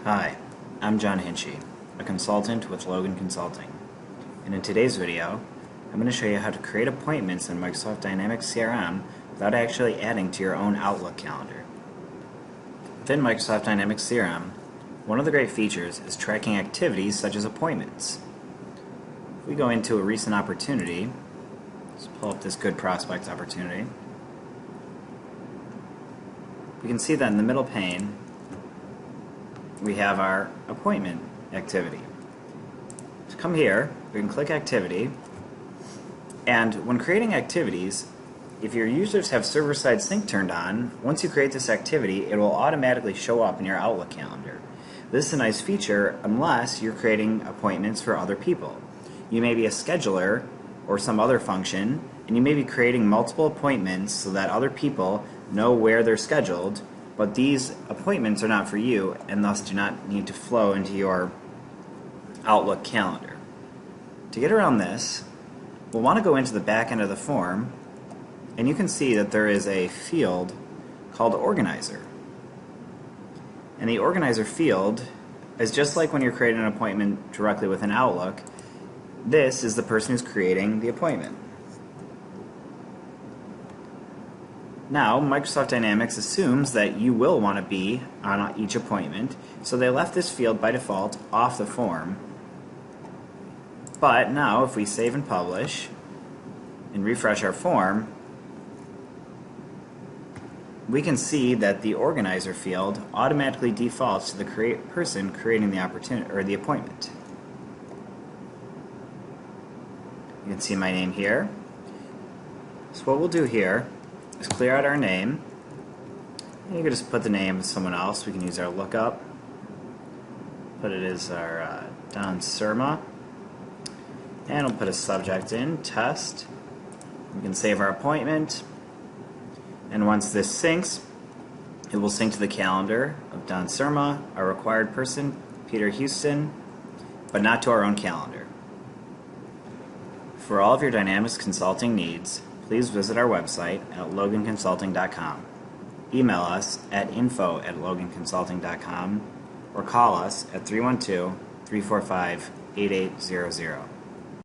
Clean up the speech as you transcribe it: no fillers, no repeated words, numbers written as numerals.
Hi, I'm John Hinchy, a consultant with Logan Consulting, and in today's video I'm going to show you how to create appointments in Microsoft Dynamics CRM without actually adding to your own Outlook calendar. Within Microsoft Dynamics CRM, one of the great features is tracking activities such as appointments. If we go into a recent opportunity, let's pull up this good prospects opportunity, we can see that in the middle pane we have our appointment activity. To come here, we can click activity, and when creating activities, if your users have server-side sync turned on, once you create this activity, it will automatically show up in your Outlook calendar. This is a nice feature unless you're creating appointments for other people. You may be a scheduler or some other function, and you may be creating multiple appointments so that other people know where they're scheduled, but these appointments are not for you and thus do not need to flow into your Outlook calendar. To get around this, we'll want to go into the back end of the form, and you can see that there is a field called Organizer. And the Organizer field is just like when you're creating an appointment directly within Outlook. This is the person who's creating the appointment. Now, Microsoft Dynamics assumes that you will want to be on each appointment, so they left this field by default off the form. But now, if we save and publish and refresh our form, we can see that the Organizer field automatically defaults to the person creating the opportunity or the appointment. You can see my name here. So what we'll do here is clear out our name, and you can just put the name of someone else. We can use our lookup, put it as our Don Surma, and we'll put a subject in, test. We can save our appointment, and once this syncs, it will sync to the calendar of Don Surma, our required person, Peter Houston, but not to our own calendar. For all of your Dynamics consulting needs, please visit our website at loganconsulting.com. Email us at info@loganconsulting.com or call us at 312-345-8800.